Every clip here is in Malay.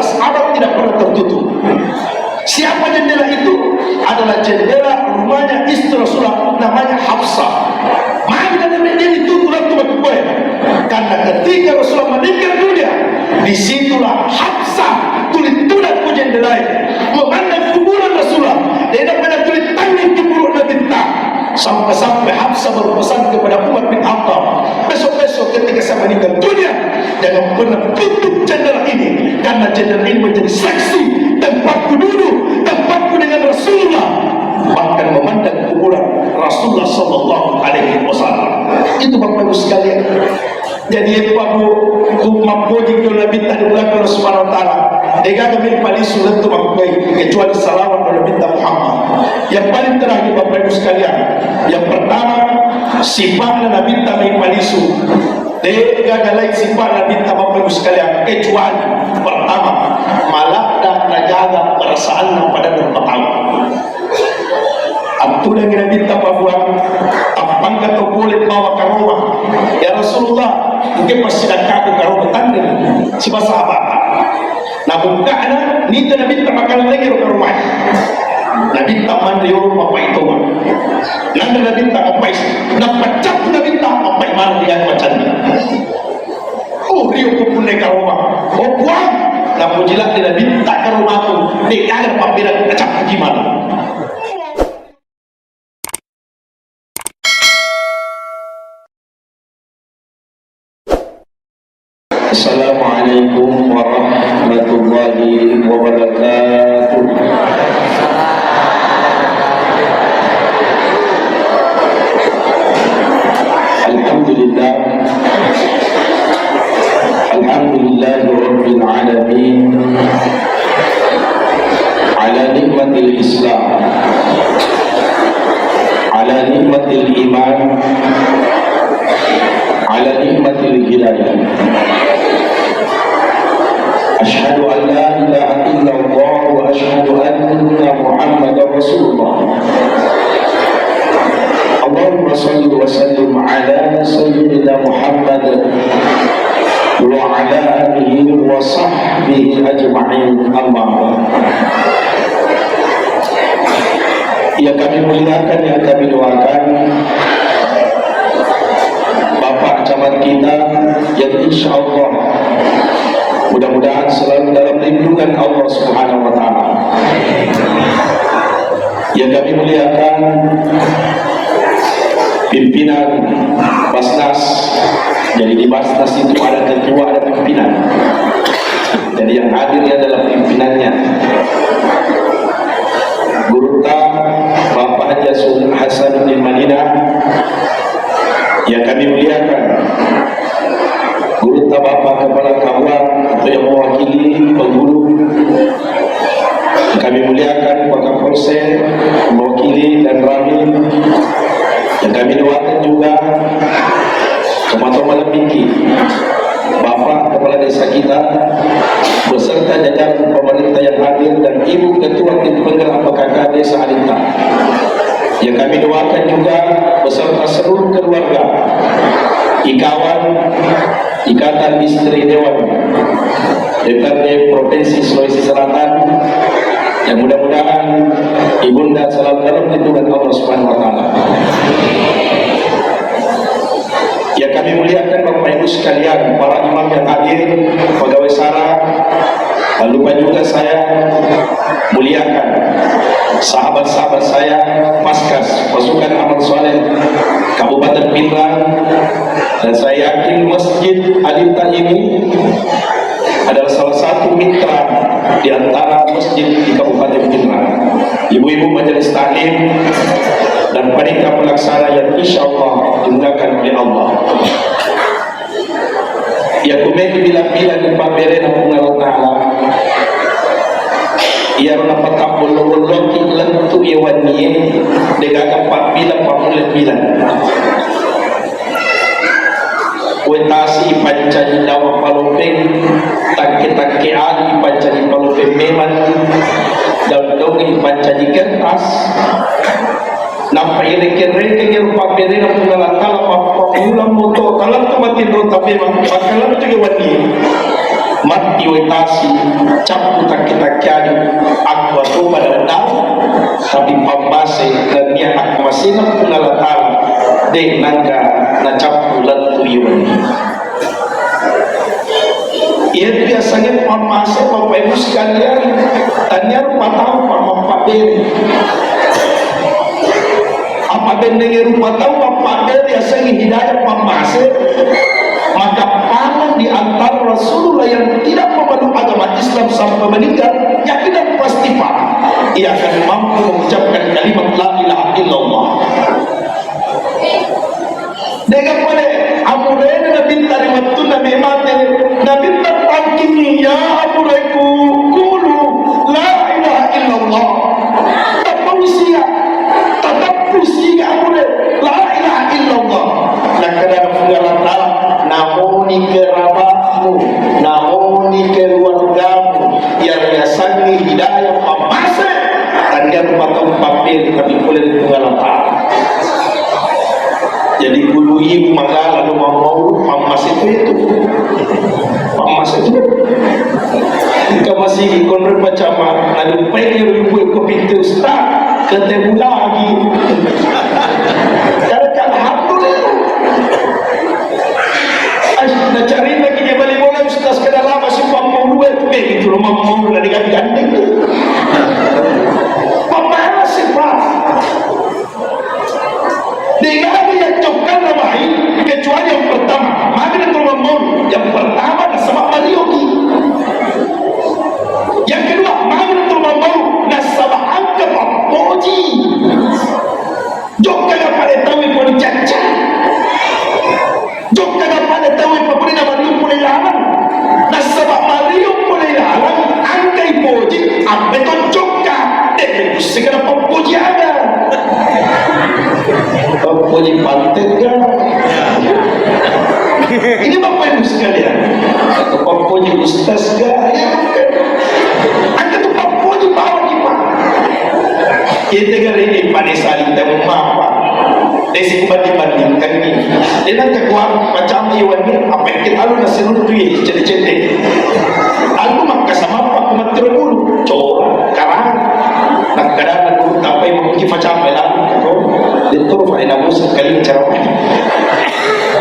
abad tidak pernah tertutup. Siapa jendela itu? Adalah jendela rumahnya istri Rasulullah, namanya Hafsah. Maka dia ditutup tuh, karena ketika Rasulullah meninggal dunia, disitulah Hafsah tulis ku jendela memandang kuburan Rasulullah. Dia dapat tulis tangan kuburan Nabi. Sampai Hafsah berpesan kepada Umar bin Khattab, besok-besok ketika saya meninggal dunia, jangan pernah tutup jendela ini, karena jendela ini menjadi saksi tempatku duduk, tempatku dengan Rasulullah, bahkan memandang kuburan Rasulullah Sallallahu Alaihi Wasallam. Itu Bapak Ibu sekalian. Jadi Bapak Ibu mapoji kalau Nabi tadi belakang Allah Subhanahu Wa Taala, dia kami paling sulit tu Bapak Ibu, kecuali salawat oleh Nabi Muhammad. Yang paling terakhir Bapak Ibu sekalian, yang pertama sifatnya Nabi kami paling sulit. Dia ada lain sifat Nabi Bapak Ibu sekalian, kecuali pertama malak dan najaga perasaan pada berpatah. Abdul yang Nabi buat apa kata boleh bawa ke rumah ya Rasulullah, mungkin pasti nak kaku ke rumah tanda si sahabat. Nah bukannya ni Nabi makan lagi ke rumah. Nabi taman di rumah apa itu mah. Nanti Nabi tak apa itu. Nak pecah Nabi tak apa mana dia macam ni. Oh dia pun ke rumah. Oh buang. Nah pujilah Nabi tak ke rumah tu. Dia ada pampiran pecah gimana? Assalamualaikum warahmatullahi wabarakatuh. Alhamdulillah, alhamdulillah rabbil alamin, ala nikmatil Islam, ala nikmatil iman, ala nikmatil hidayah. Ashhadu an la ilaha illallah wa ashhadu anna Muhammadar Rasulullah. Allahumma salli wa sallim ala sayyidina Muhammad wa ala alihi wa sahbihi ajma'in, amma ba'd. Yang kami muliakan, yang kami doakan Bapak Camat kita yang insyaallah mudah-mudahan selalu dalam lindungan Allah Subhanahu Wa Taala. Yang kami muliakan pimpinan Basnas. Jadi di Basnas itu ada ketua, ada pimpinan. Jadi yang hadir adalah pimpinannya. Gurutta Bapak Haji Hasanuddin Madinah yang kami muliakan. Gurutta Bapak Kepala Kabupaten atau yang mewakili pengguru, kami muliakan Pak Kapolsek mewakili dan Rami, yang kami doakan juga teman-teman Pinki, Bapak Kepala Desa kita beserta jajaran pemerintah yang hadir dan Ibu Ketua Tim Penggerak PKK Desa Alinta, yang kami doakan juga beserta seluruh keluarga Ikatan Istri Dewan DPRD Provinsi Sulawesi Selatan, yang mudah-mudahan Ibunda selalu dalam lindungan Allah Subhanahu Wa Taala. Ya kami muliakan Bapak Ibu sekalian, para imam yang hadir, pegawai SARA, lupa juga saya muliakan sahabat-sahabat saya Paskas Pasukan Amal Soleh Kabupaten Pinrang, dan saya yakin Masjid Alinta ini adalah salah satu mitra di antara masjid di Kabupaten Pinrang. Ibu-ibu majelis taklim dan panitia pelaksana yang insya Allah dimudahkan oleh Allah. Ya kumedi bila-bila di pamberena Allah Ta'ala, ia mendapat kapul-kapul lentu iwannya dengan 4 kuentasi pancani dawa palopeng tak-tak ali pancani palopeng meman daun-daun pancani kertas nampak irek-irek yang pamerena pungalatala papulang moto talang tumatin ro tapi makalam itu wani mati wetasi capu taki-takiani aku aku pada udang tapi pambase dan dia aku masih nak pungalatala de nangka na capu lantu yuni. Ia biasanya pambase Bapak Ibu sekalian tanya rupa tahu Bapak Deni apa dengan rupa tahu Bapak Deni biasanya hidayah pambase. Maka pahala di antara Rasulullah yang tidak memeluk agama Islam sampai meninggal, yakinan pasti pahala. Ia akan mampu mengucapkan kalimat la ilaha illallah. Dengan pada amurena Nabi tarimatun Nabi mati Nabi tertangkini ya amuraiku kulu la ilaha illallah. Tetap usia amure la ilaha illallah. Nak kena mengalah namoni kerabatmu, namoni keluargamu yang biasanya hidayah pamase tanda patong papel tapi boleh mengalami. Jadi guru ibu maka lalu mau pamas itu pamas itu jika masih ikon macam lalu pengen ibu pintu ustaz ketemu lagi nak cari lagi dia balik bola ustaz kena lama simpang mau dua tu gitu rumah mau dari gandeng papa siapa dengan yang cokkan namai kecuali yang pertama mana tu rumah mau yang pertama dah sebab marioki yang kedua mana tu rumah mau dah sebab angka papoji jokkan apa dia tahu pun cacat jok kada pada tahu apa pun nama Mario pun hilang. Nah sebab Mario pun hilang, angkai poji, apa tu jokka? Segala poji ada. Poji pantai kan? Ini Bapak Ibu sekalian. Poji ustaz kan? Angkat tu poji bawa kita. Kita ini pada saling temu apa? Desi banding-bandingkan ini dia nak keluar macam iwan ni apa yang kita lalu nasi nutui cete-cete aku maka sama apa aku mati dulu coba karang nak kadang aku tak payah memuji macam apa itu faedah aku sekali cara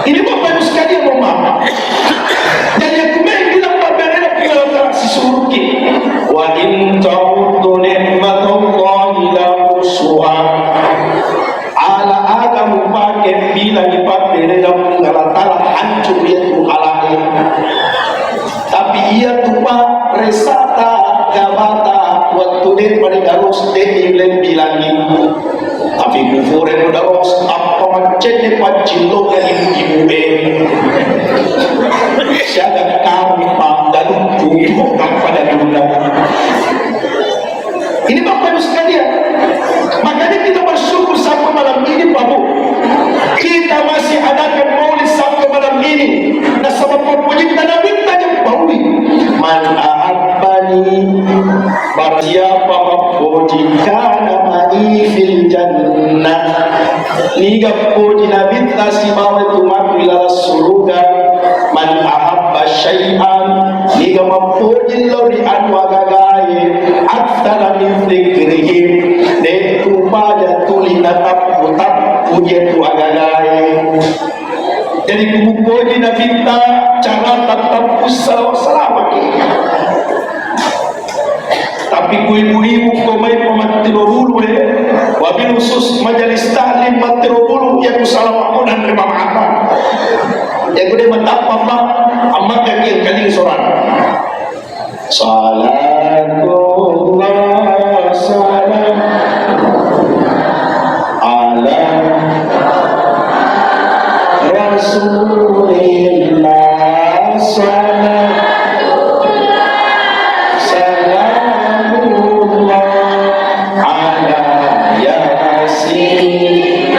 ini Bapak Ibu sekalian rumah dan yang kumai bilang Bapak Ibu bilang si suruki wa in ta'udu ni'matallahi la tusuha ala agama pakai bila dipakai dengan mengalatala hancur itu alami tapi ia tupa resata gabata waktu dia pada darus dia ilem bilangi tapi kufur itu darus apa macam ni pacilo yang ibu-ibu siapa kami pandan kuih pada dunia ini Bapak Ibu sekalian makanya kita bersyukur sampai malam ini Pak Bu kita masih adakan maulid sampai malam ini dan sebab puji kita Nabi tanya bauli man ahabbani barang siapa puji kana ma'i fil jannah liga puji Nabi tasi bawa itu mati ila surga man ahabba syai'an liga puji lori anwa gagai aktara min dzikrihim de tupada tulina tap pujian tu agagai jadi kupuji na kita cara tetap usaha selama tapi ibu-ibu komai pematilobulu wabil khusus majelis taklim matilobulu yang usaha dan terima maaf yang gede mentap apa amma kaki kali soran salatullah salam ala rasulillah salamullah ala yasin.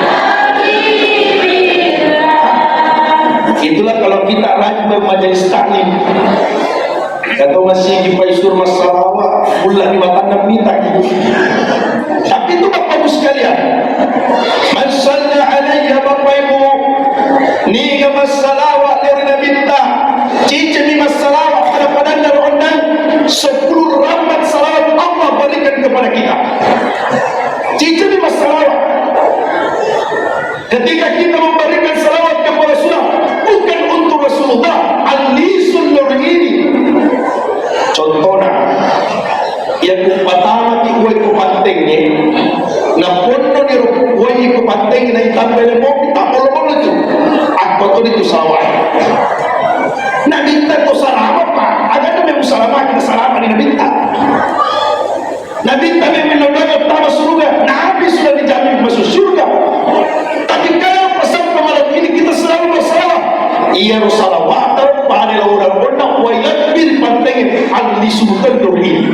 Itulah kalau kita rajin majelis taklim atau masih di paisur masalah bulan di mata minta gitu. Tapi itu Bapak Ibu sekalian, man shalla alaiya Bapak Ibu ni ga masalah dari Nabi ta cici ni masalah pada pantai na itambay mo, pitapolo-polo itu. Ako to dito saway. Nabinta to salamat pa. Agad na may salamat, kinasalamat ni nabinta. Nabinta may minulagat tama surga. Nahabis sudah dijamin masuk surga. Tapi kalau pasal malam ini kita selalu bersalah. Ia salawatan pada orang-orang wayakbir pantengin ahli sultan ini.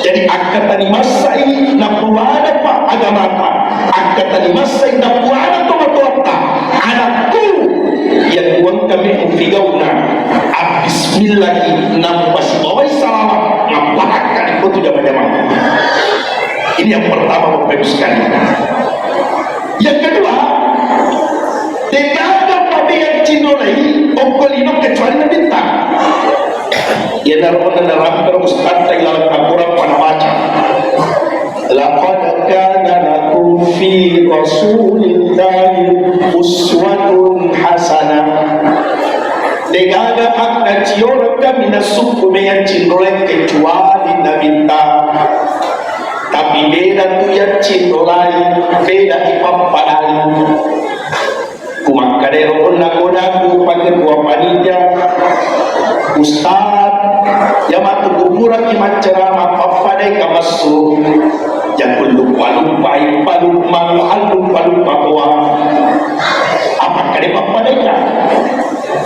Jadi akan tadi masa ini napuana pa agama pa. Akan tadi masa ini napuana tomat-tomata. Anakku yang uang kami menfigauna. Bismillah nampas bawai salawat ngapakan itu tidak macam. Ini yang pertama Bapak Ibu sekalian. Yang kedua, tidak yang Cina lagi Ongkolino kecuali nabinta. Ya dalam terus kata dalam Al-Quran pada baca. Laqad kana lakum fi Rasulillahi uswatun hasanah. Degaga akna ciorga minasuku meyan cinolek kecuali nabinta. Tapi beda tu yang cinolai, beda ipampadali. Kumakadero pun nakodaku pakai dua panitia Ustaz yang matu kuburan iman ceramah pafadai kamasu yang lupa-lupa ipa-lupa lupa-lupa apa kade pafadai ka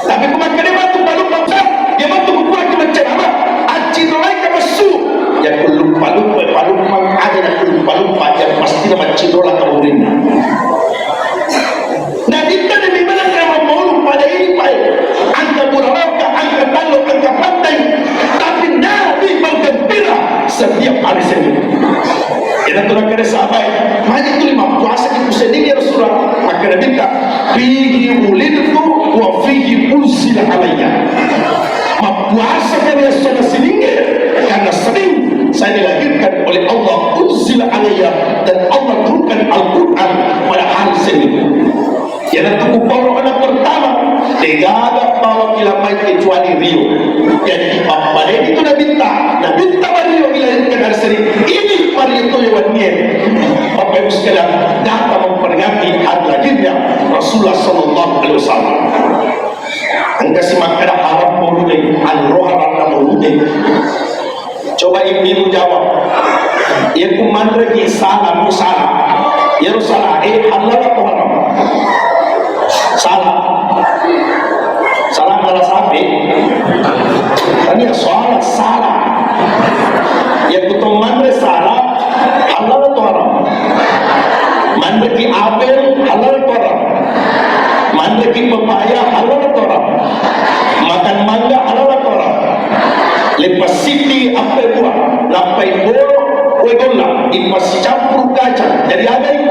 tapi kumakade matu lupa yang matu kuburan iman ceramah acinolai kamasu yang lupa-lupa ada yang lupa-lupa yang pasti nama cinola kemudian. Nah kita demi mana kerana maulu pada ini baik. Angka buraka, angka talo, angka pantai. Tapi Nabi bergembira setiap hari Senin. Kita turun ke sahabat. Mari itu 5 puasa di Senin ya Rasulullah. Maka Nabi minta, fihi ulidtu wa fihi unzila alayya. Puasa dari Senin karena Senin saya dilahirkan oleh Allah unzila alayya dan Allah turunkan Al-Quran pada hari Senin. Yang itu kuporo anak pertama Tegada bawa kilamai kecuali Rio. Jadi apa itu Nabinta Rio dilahirkan dari sini. Ini Mario itu yang niat Bapak Ibu sekalian datang memperingati hari lahirnya Rasulullah Sallallahu Alaihi Wasallam. Angka simak ada harap mauludin al-roha rana mauludin. Coba ibu jawab. Ya kuman lagi salah musala. Ya Rasulullah halal atau haram? Salah adalah sapi. Ini soal salah. Yang betul mandre salah halal atau haram? Mandre ki apel halal atau haram? Mandre ki pepaya halal atau haram? Makan mangga halal atau haram? Lepas siti apel buah, lapai boro, kue gola, ipas campur kacang. Jadi ada ini.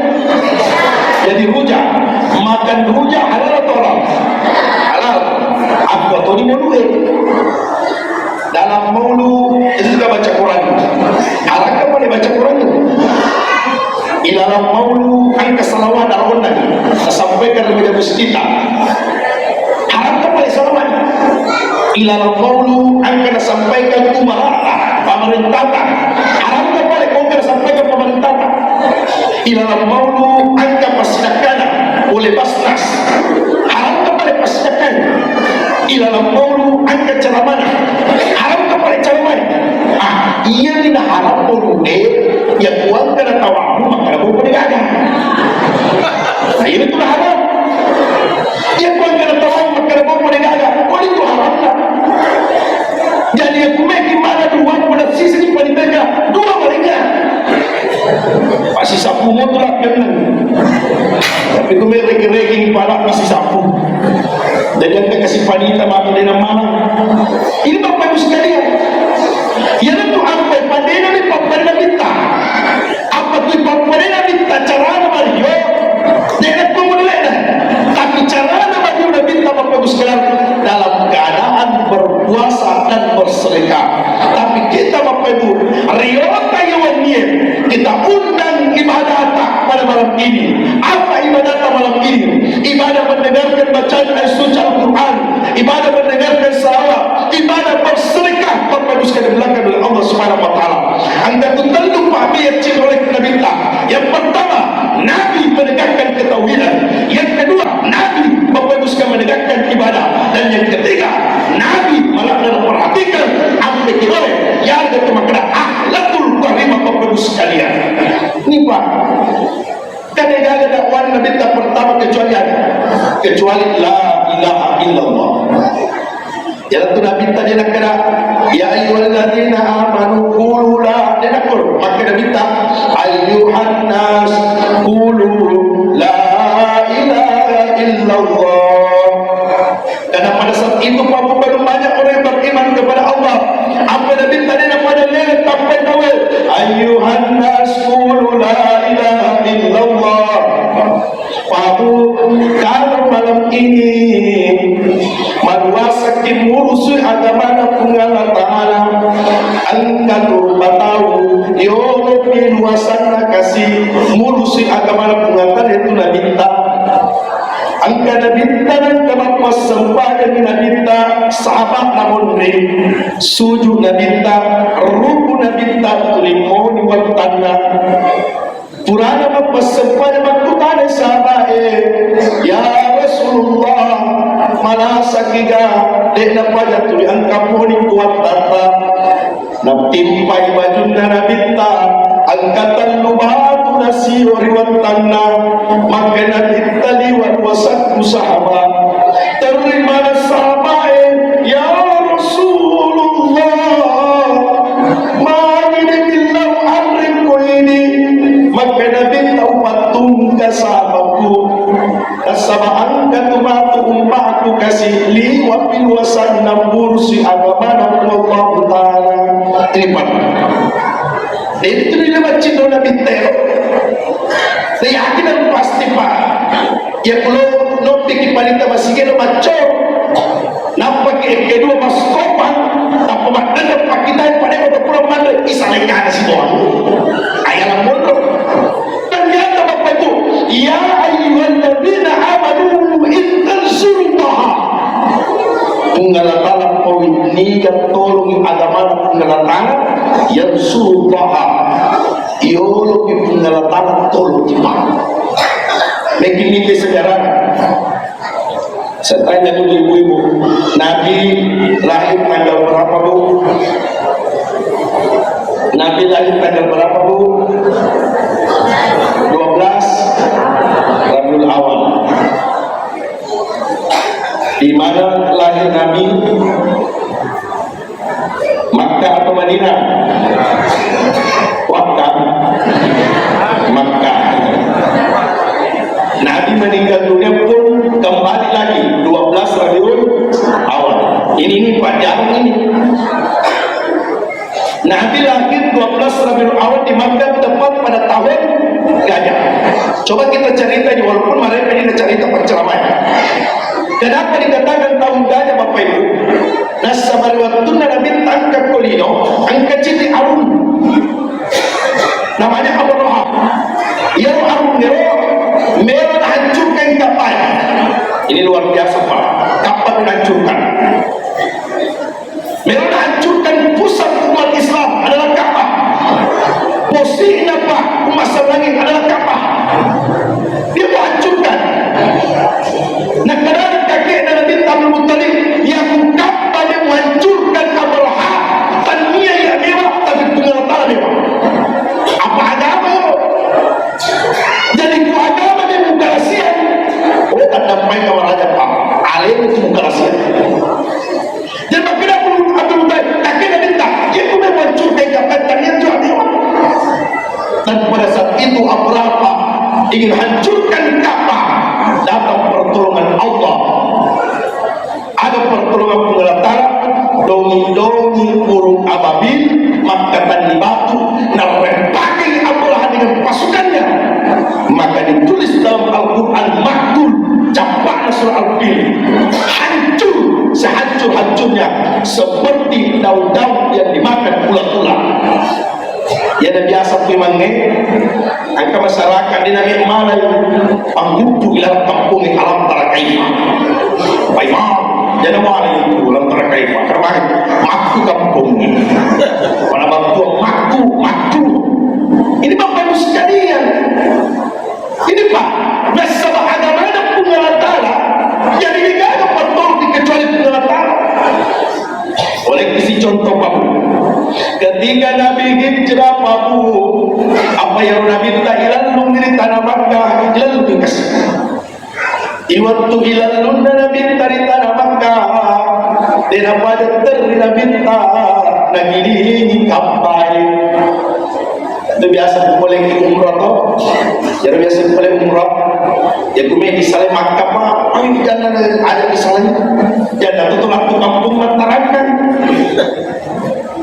Jadi rujak. Makan rujak halal atau haram? Halal. Aku atau ni maulu dalam maulu itu juga baca Quran. Alangkah boleh baca Quran itu. Dalam maulu angka salawat dalam undang sampaikan kepada kita. Alangkah boleh salawat. Dalam maulu angka sampaikan umarata pemerintahan. Alangkah boleh kongkar sampaikan pemerintahan. Dalam maulu angka pasidakana oleh Basnas. Haram kepada pasidakana. Dalam maulu angka ceramah. Haram kepada ceramah. Ia tidak haram maulu yang uang kena tawamu maka kamu berniaga. Ini sudah haram. Yang uang kena tawamu maka kamu berniaga. Kau itu haram tak? Jadi aku makin mana dua pada sisi pada mereka dua mereka. Masih sapu motor lah kena. Tapi kau mereka-reka pala masih sapu. Dan yang kasih panita mati dengan mana? Ini Bapak Ibu sekalian. Yang itu apa? Padena ni papadena kita. Apa tu papadena kita cara Mario? Dengan pemulihan. Tapi cara Mario Nabi Bapak Ibu sekalian dalam keadaan berpuasa dan bersedekah. Tapi kita Bapak Ibu Rio kayawannya kita undang ibadah pada malam ini. Apa ibadah malam ini? Ibadah mendengarkan bacaan ayat suci Al-Quran, ibadah mendengarkan salawat, ibadah bersedekah Bapak Ibu sekalian belakang oleh Allah Subhanahu Wa Taala. Anda tentu pahami yang cinta oleh Nabi. Yang pertama, Nabi pengecualian kecuali la ilaha illallah. Jalan tu Nabi tadi nak kena ya ayyuhalladzina amanu qulu la ilaha, maka Nabi tak ayyuhan nas qulu la ilaha illallah. Karena pada saat itu baru banyak orang yang beriman kepada Allah. Apa Nabi tadi nak pada lele sampai tahu ayyuhan nas qulu la ilaha illallah. Kalau malam ini manuasa kimurusi agama na pungala ta'ala angka turba tahu yono pinuasan na kasih murusi agama na pungala itu nabita angka nabita dan kemampuan sempah dan nabita sahabat namun ni sujud nabita ruku nabita tulimoni watana Purana mapasempanya makutane sahabat ya Rasulullah mana sakiga dek napaja tuli angkapuni kuat tata naptimpai bajunna nabita angkatan lubatu nasiyo riwatanna maka nabita liwat wasatku sahabat terima sahabat ya Rasulullah ma'ini billahu amriku ini maka Nabi tahu patung ke sahabatku kasabaan katumatu umpahku kasih li wapil wasan nambur si agama Allah Ta'ala terima itu dia baca doa Nabi Tero saya yakin dan pasti pak ya kalau nopi kipalita masih kena baca nampak kedua maskopan tak pemaknanya pak kita yang pada kota pulau mana isalaikan si doa ayat bodoh. Ternyata Bapak itu ya ayyuhalladzina amanu in tansurullaha penggalatana poin niat tolong agama penggalatana yansurullaha iolo penggalatana tolong jemaah begini ke sejarah. Saya tanya dulu ibu-ibu, Nabi lahir tanggal berapa bu? Nabi lahir tanggal berapa bu? 12 Rabiul Awal. Di mana lahir Nabi? Makkah atau Madinah? Makkah. Makkah. Nabi meninggal dunia pun kembali lagi 12 Rabiul Awal. Ini panjang ini. Nabi lahir 12 Rabiul Awal di Makkah tepat pada tahun gajah. Coba kita cerita ini walaupun mereka ini cerita perceraian. Kenapa dikatakan tahun gajah Bapak Ibu? Nasabar waktu Nabi tangkap kolino, angkat citi arun. Namanya Abu Rahab. Yang arun merah hancurkan kapal. Ini luar biasa Pak. Kapal hancurkan. Mereka hancurkan pusat umat Islam adalah Ka'bah. Posisinya Pak umat langit adalah Ka'bah. Dia hancurkan. Nah kadang kakek Nabi Abdul Muttalib yang Ka'bah dia menghancurkan Abu Lahab. Tania yang mewah tapi pengeluaran mewah. Apa agama? Jadi ku agama dia buka rahsia. Oh tak dapat kawan raja Pak. Alim itu buka rahsia. Jadi maknanya Abdul Muttalib kakek Nabi tak dia pun menghancurkan Ka'bah tania itu mewah. Dan pada saat itu Abu Lahab ingin hancurkan Ka'bah, datang pertolongan Allah. Ada pertolongan pengelatara, dongi-dongi burung ababil, makatan di batu, nampakkan Abu Lahab dengan pasukannya. Maka ditulis dalam Al-Quran maktul, campak surah Al-Fil, hancur sehancur-hancurnya seperti daun-daun yang dimakan ulat-ulat. Ya ada biasa memangnya angka masyarakat di Nabi Malay panggutu ilang kampung alam tarakaifa paimah jadi wali itu alam tarakaifa karena maktu kampung pada waktu maktu ini Bapak Ibu sekalian ini Pak nasabah agama ada pengelatara jadi tidak ada pertolong kecuali pengelatara. Oleh isi contoh Pak ketika Nabi hijrah Pak apa yang Nabi tak lalu di tanah Makkah lalu dikasih Iwatu ilalun na binta rin na Makkah. Dinapadat rin na binta. Nagilingin kampay. Itu biasa boleh umrah to. Jadi biasa boleh umrah. Ya kumi misalnya Makkah mah, jangan ada misalnya. Jangan tuh waktu kampung matarakan.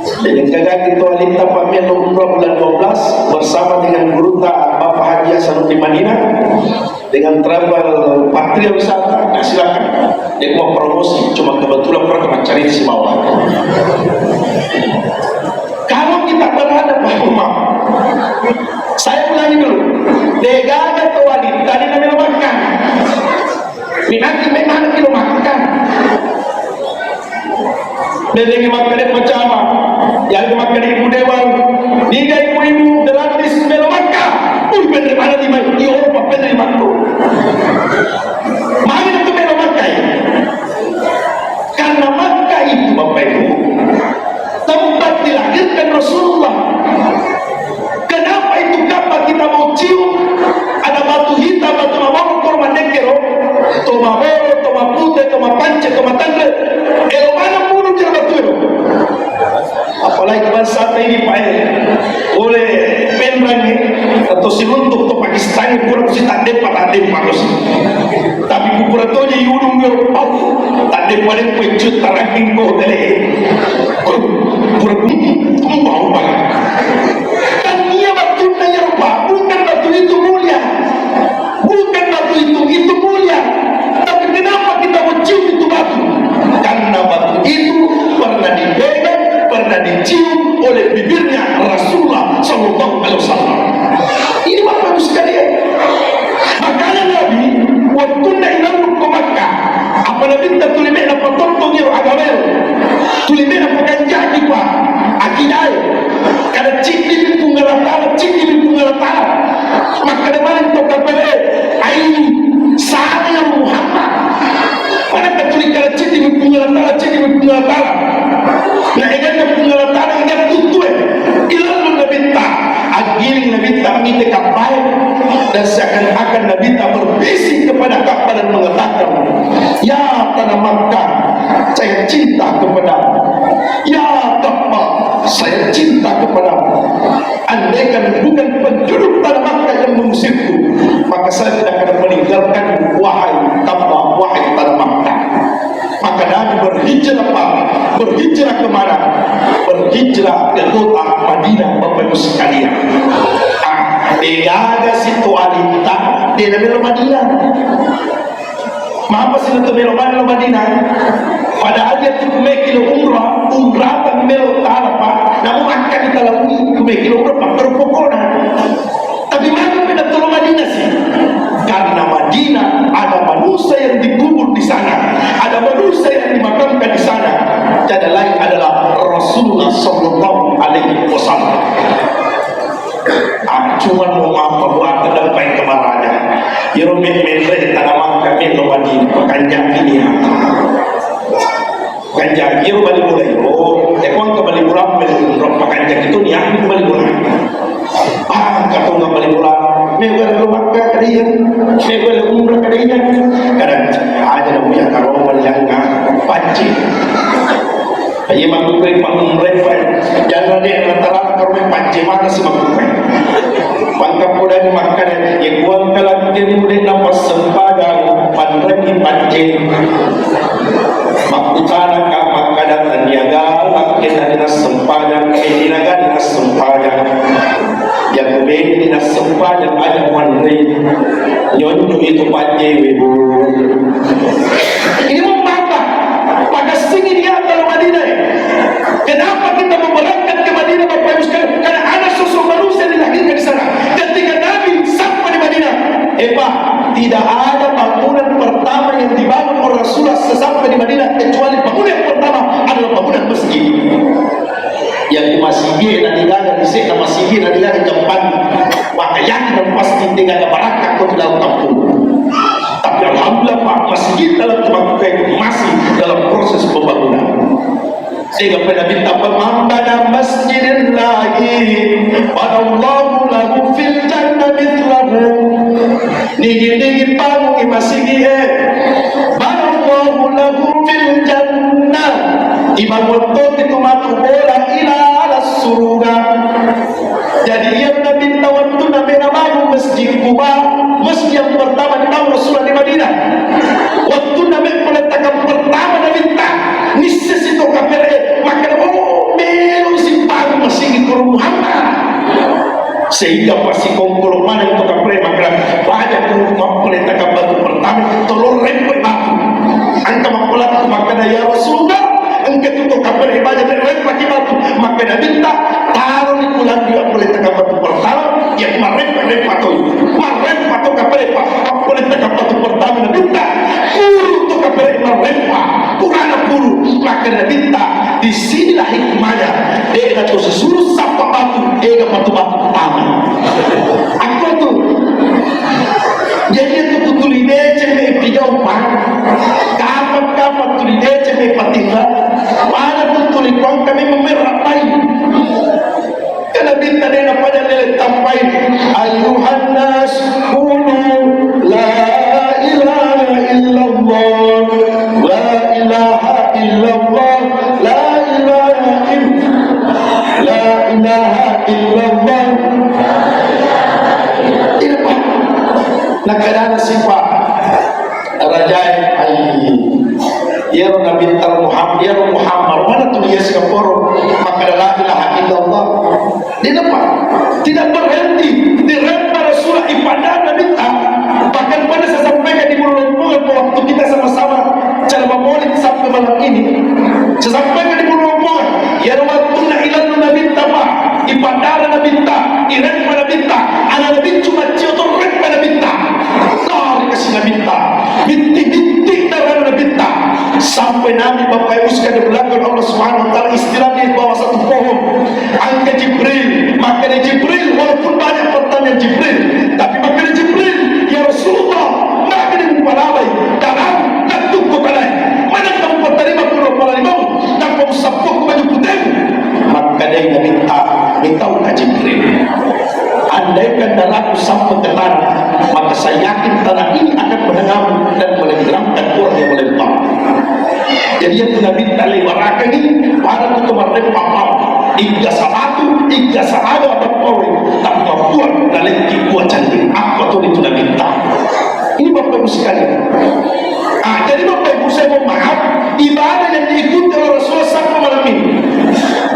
Jadi kagak itu alita pamit umrah bulan 12 bersama dengan guru Bapak Haji Hasan di Madinah dengan travel Patria Wisata. Nah, silakan. Dia mau promosi, cuma kebetulan pernah cari di bawah. Kalau kita berada bahwa saya ulangi dulu, degaga atau wanita tadi namanya makan. Minati memang kilo makan. Dedeng makan dia macam apa? Yang makan ibu dewan, tiga ibu gratis melo makan. Bener mana di mana? Di Eropa bener mana? Mana itu melo makan? Karena Makkah itu Bapak Ibu tempat dilahirkan Rasulullah. Kenapa itu kapal kita mau cium ada batu hitam, batu mawar, korma nekero, toma boro, toma putih, toma pance, toma tangga. Mana pun dia batu itu. Apalagi bangsa ini Pak oleh penrangnya atau si untuk to Pakistan kurang si tak dapat harus. Tapi kukuratonya yudung yo tak dapat pencut taraking ko deh. Kurang mau banget. Dan dia batu nanya rupa bukan batu itu mulia, bukan batu itu mulia. Tapi kenapa kita mencium itu batu? Karena batu itu pernah dipegang, pernah dicium oleh bibirnya Rasulullah Sallallahu Alaihi Wasallam. Ini Bapak Ibu sekalian. Makanya Nabi waktu nak ingat ke Makkah, apa Nabi tak tulis nak potong yang agama, tulis nak pekanjak kita, akidai. Kada cikli punggalatala, cikli punggalatala. Maka depan itu kapal aini sahaja Muhammad. Mana katulik kada cikli punggalatala, cikli punggalatala. Nah, ingatnya punggalatala ingat tutu ilalun Nabi tak agiling Nabi tak minta kapal dan seakan-akan Nabi tak berbisik kepada kapal dan mengatakan, ya tanah Makkah, saya cinta kepadamu. Ya kapal, saya cinta kepadamu. Andaikan bukan penduduk tanah Makkah yang mengusirku, maka saya tidak akan meninggalkan wahai kapal, wahai tanah Makkah. Maka Nabi berhijrah berhijrah kemana? Berhijrah ke kota Madinah, Bapak Ibu sekalian. Degaga situ alita di dalam Madinah. Mapa sila tu melo Madinah? Padahal dia tu kumekilo umrah tak melo talapa, namun akan ditalami kumekilo umrah berpokona. Tapi mana benda tu Madinah sih? Karena Madinah ada manusia yang dikubur di sana, ada manusia yang dimakamkan di sana. Tiada lain adalah Rasulullah Sallallahu Alaihi Wasallam. Cuma mau apa buat terdapat kemarahannya. Yerumin menre tanaman kami Madinah pekanjak ini. Pekanjak itu balik mulai. Oh, ekon kembali pulang belum pekanjak itu ni aku kembali pulang. Kata nggak balik pulang. Mewah lu makan kalian, mewah lu umrah kalian. Kadang ada yang punya karung yang panci. Aye makukai pangumreh jangan ada antara karung panci mana sih makukai. Pangkap muda ni makan yang buang kalang kemudian nampak sempadan panreng panci. Makutana kak makanan taniaga makin ada sempadan kedinaga ada sempadan. Yang kemudian ada sempadan ada panreng. Nyonyo itu panci ibu. Ini mau apa? Pada sini dia kalau Madinah. Kenapa kita memberangkat ke Madinah Bapak Ibu sekalian? Karena ada sosok manusia dilahirkan di sana. Ketika Nabi sampai di Madinah, tidak ada bangunan pertama yang dibangun oleh Rasulullah sesampai di Madinah kecuali bangunan yang pertama adalah bangunan masjid. Yang masjid dan dilaga di sini masjid dan dilaga tempat maka yakin pasti tinggal ada barakah kau dalam kampung. Tapi alhamdulillah Pak masjid dalam tempat masih dalam proses pembangunan. Sehingga pada minta pemambana masjidin lagi Allahu lahu fil jannah mithlahu. Nigi-nigi pangu imasigi Jadi ia minta waktu nabi namamu Masjid Quba, masjid yang pertama di tahun Rasulullah di Madinah. Waktu nabi meletakkan pertama nabi minta nises itu kafir maka melo simpang masih itu Muhammad. Sehingga pasti kongkol mana itu kafir maka banyak orang meletakkan batu pertama telur rempet batu. Angka makulat maka ya Rasulullah engkau itu kafir ibadah dan rempet batu maka nabi minta taruh di bulan dia meletakkan batu pertama yang marempet batu kafir meletakkan batu pertama nabi minta puru itu kafir marempet kurang puru maka nabi minta di sinilah hikmahnya dia kata sesuruh sapa batu dia batu pertama apa tuh jadi itu tutuline ceme pijau pan kapan tutuline ceme patinga mana tutulikon kami memerapai karena minta dia pada nilai tampai ayuhan nas qulu la ilaha illallah la ilaha illallah la ilaha illallah ini pak nakadana sifat rajai ayy ya Nabi Muhammad ya Muhammad mana tulis kaporo maka la ilaha illallah di depan tidak berhenti di rempah Rasulullah ibadah Nabi bahkan pada saya sampaikan di bulan waktu kita sama-sama cara maulid sampai malam ini saya sampaikan di bulan ya waktunna ilan Nabi pak ibadah Nabi di rempah Nabi anak Nabi cuma ciotor rempah Nabi dari kasih Nabi binti darah Nabi sampai Nabi Bapak Ibu sekalian belakang Allah Subhanahu wa taala istirahat di bawah satu pohon angkat Jibril maka Jibril walaupun banyak pertanyaan Jibril tapi maka Jibril ya Rasulullah maka dia mempalawai dalam datuk kepada mana kamu berterima puluh kepala limau dan kamu sabuk baju putih maka dia minta Jibril andaikan darahku sampai ke tanah maka saya yakin tanah ini akan menengam dan menenggelamkan orang yang melempar. Jadi yang Nabi tali waraka ini para kutumar papa iga sabatu iga sahada atau powe tak membuat dalenti buat cantik apa tuh itu Nabi ini Bapak Ibu sekalian. Jadi Bapak Ibu saya mau maaf ibadah yang diikuti oleh Rasulullah sampai malam ini.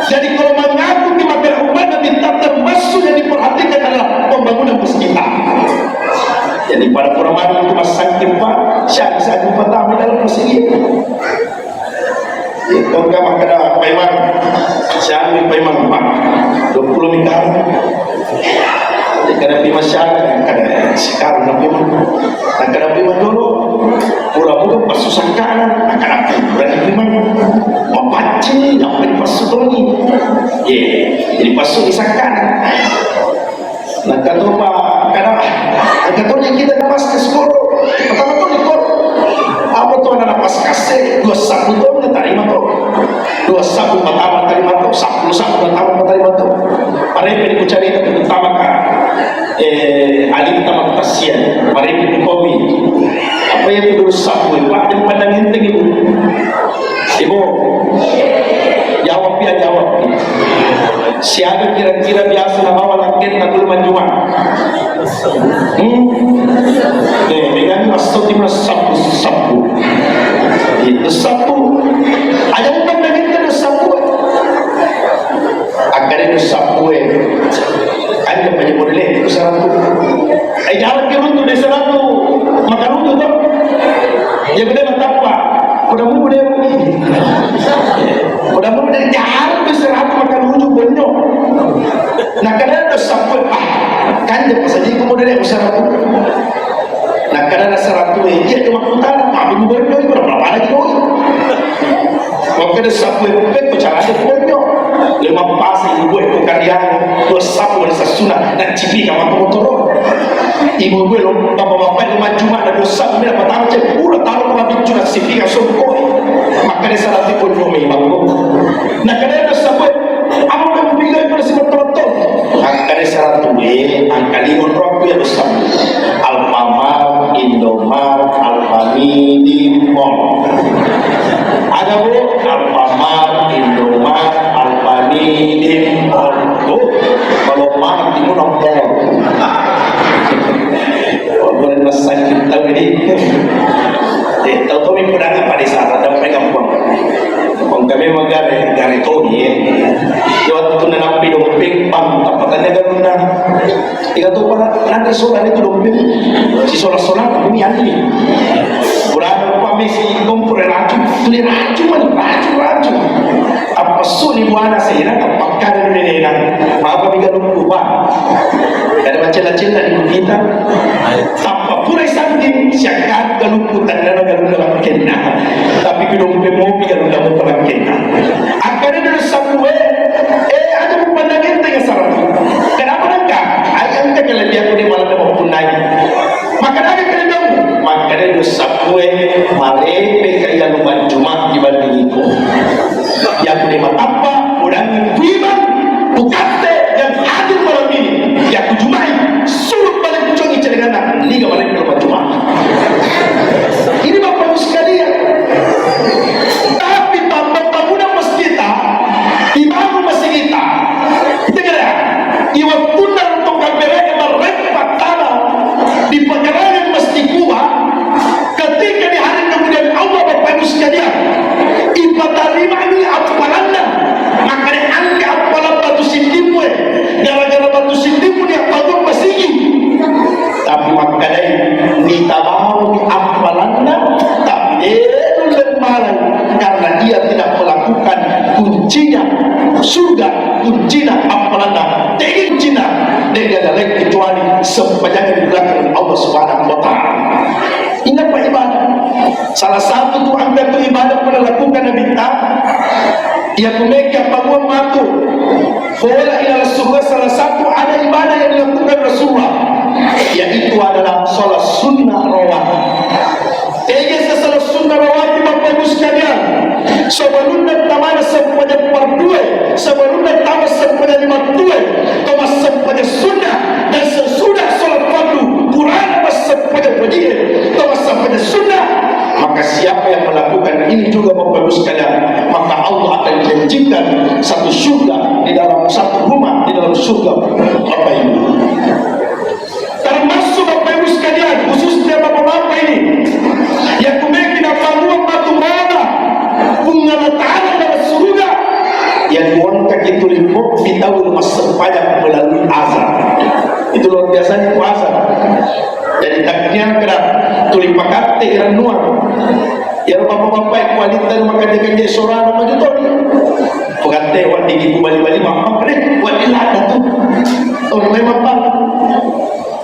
Jadi kalau mengaku di mata umat Nabi termasuk yang diperhatikan adalah pembangunan masjid. Jadi pada Ramadhan itu masih sakit pak, syari saja pertama dalam masjid. Kalau nggak makan ada payman, syari payman pak, 20 minggu. Kadang di masyarakat, kadang sekarang nabi man, kadang payman dulu, pulang pas susah kanan, kadang berani payman, mau pancing, yang pas susah ni, jadi pas susah kanan. Nah kata pak, kadang katanya kita pas ke sekolah, pertama tuh di kor, apa tuh anak pas kasih 2 sabu tuh nggak terima tuh, 2 sabu pertama terima tuh, 10 sabu pertama terima tuh, pada yang dikucari itu pertama kan, alim tamak pasien, pada yang dikopi, apa yang itu 2 sabu, pak yang pada nginteng ibu, jawab ya jawab. Siapa kira-kira biasa nama walakit tak boleh menjual? Dengan masuk timnas sapu. Itu sapu. Ada bukan lagi itu sapu. Agar itu sapu. Anda menyebut itu sapu. Jangan kira itu desa itu. Makan itu tu. Ya benar apa? Udah mau dia. Udah mau dari jalan berserah makan ujung bonyok. Nah kadang ada sampai kan dia pasal dia kemudian dia usaha tu. Nah kadang ada seratu dia cuma utara tapi bonyok itu berapa lagi tu. Waktu ada sampai pek bicara ada bonyok. 5 pasal ibu itu karya 2 sapu ada sesuna dan cipi kawan motor. Ibu gue lo bapak-bapak 5 Jumat ada 2 sapu ni dapat tahu cek. Udah tahu kalau bicu nak cipi kan sokoi. Maka dia salah tipu nomi bangku. Nah kadang ada sampai apa kamu bilang pada si betul-betul? Angka dia salah tuwe, angka 5 rokok yang besar. Alfamart, Indomart, Alfamidi, Mall. Ada bu, Alfamart, Indomart, Alfamidi, Mall. Kalau mana ada solar itu dong, si solar ini ahli. Kurang apa mesi kompor racun, tulis racun. Apa suni buana sehingga kapakkan ini nak, apa bikin lupa. Ada macam-macam di kita. Tanpa pura sambil siakat galumputan dan galum kena. Tapi belum pemopi galum dalam kena. Akhirnya dari sampai ada pemandangan tengah sarang. Kenapa enggak? Ayam tak kalau dia punya malam dah maupun naik. Maka ada kena tahu. Maka dari sampai malepe kaya luman cuma dibanding itu. Yang punya apa? Orang iman bukan yang hadir malam ini. Yang kujumai suruh balik congi celengan liga balik ke luman cuma. Ini bapak ibu sekalian. Tapi bangunan masjid kita, dibangun masjid kita. Kita kira, iwakuna untuk kamera merempat tanah di pekarangan masjid gua. Ketika di hari kemudian Allah bapak ibu sekalian, ibadah lima ini apalannya, maka diangkat apalan batu sindimu, gara-gara batu sindimu dia bangun masjid. Tapi maka ini tak mau apalannya, tapi dia lembaran karena dia tidak melakukan kuncinya surga, kuncinya apalannya, jadi kuncinya dia tidak lain kecuali sepanjang di belakang Allah Subhanahu Wa Taala. Ini apa ibadah? Salah satu tu angkat tu ibadah pernah lakukan Nabi kita. Ia kumeka pangua matu. Fola ila Rasulullah, salah satu ada ibadah yang dilakukan Rasulullah, yaitu adalah salat sunnah rawatib. Salat sunnah rawatib Bapak Ibu sekalian, sebelum tamana semuanya perdua, sebelum tamat semuanya 5 dua, tamat semuanya sunnah, dan sesudah salat fardu Quran semuanya wajib, tamat semuanya sunnah. Maka siapa yang melakukan ini juga Bapak Ibu sekalian, maka Allah akan janjikan satu surga di dalam satu rumah di dalam surga Bapak Ibu. Termasuk Bapak Ibu sekalian, khususnya bapak-bapak ini yang kumeki na panguang batu mana bunga ta'ala dalam surga yang wanka itu limok fitawil masempaya melalui azan. Itu luar biasa di puasa. Jadi taknya kena tulipakat teran nuang. Ya bapak-bapak kualitas maka dengan dia seorang nama juta ni. Pegate wan tinggi kubali-bali mampak ni. Wan ilah tu. Orang memang mampak.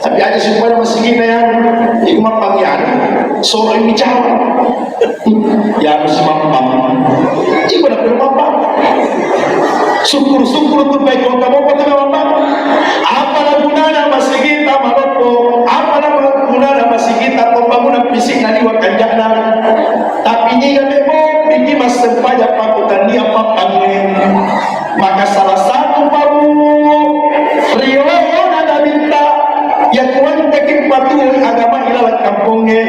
Tapi ada supaya masih kita yang ikut panggilan seorang bicara yang masih mampak. Ibu dah perlu mampak. Syukur tu baik kalau kamu kata mampak. Apa nak gunanya masih kita maloko? Apa nak gunanya masih kita pembangunan fisik nanti wakan jangan. Tapi ni kami mau bikin masa payah pakutan dia apa panggil. Maka salah satu baru Rio ada minta yang tuan tekin patuh agama ilalah kampungnya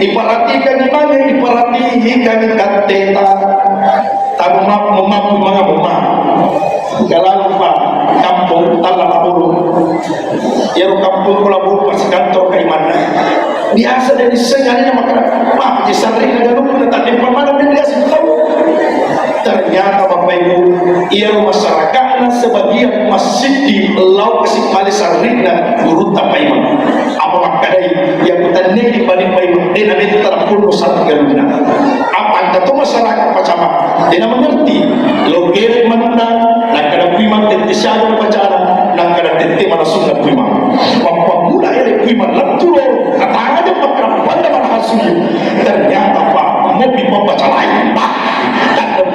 diperhatikan di mana diperhatikan kateta tabu mampu mengapa kalau lupa kampung tanah laburu ya kampung laburu masih kantor keimanan biasa dari sengalnya maka maaf disarring ada lupa tak ada mana dia tahu. Ternyata Bapak Ibu, ia masyarakatnya sebagian masjid di Lau Kasih Palisan Ringan Guru Tapaiman. Apa makadai yang bertanding di balik Paiman, dia nanti terpuluh satu galuna. Apa kata masyarakat macam dia mengerti. Logir mana nak kena Paiman tentisado macam nak kena tenti mana sungai Paiman. Apa mula ia Paiman lakturo kata ada pakram pada mana hasil. Ternyata Pak mobil membaca lain Pak.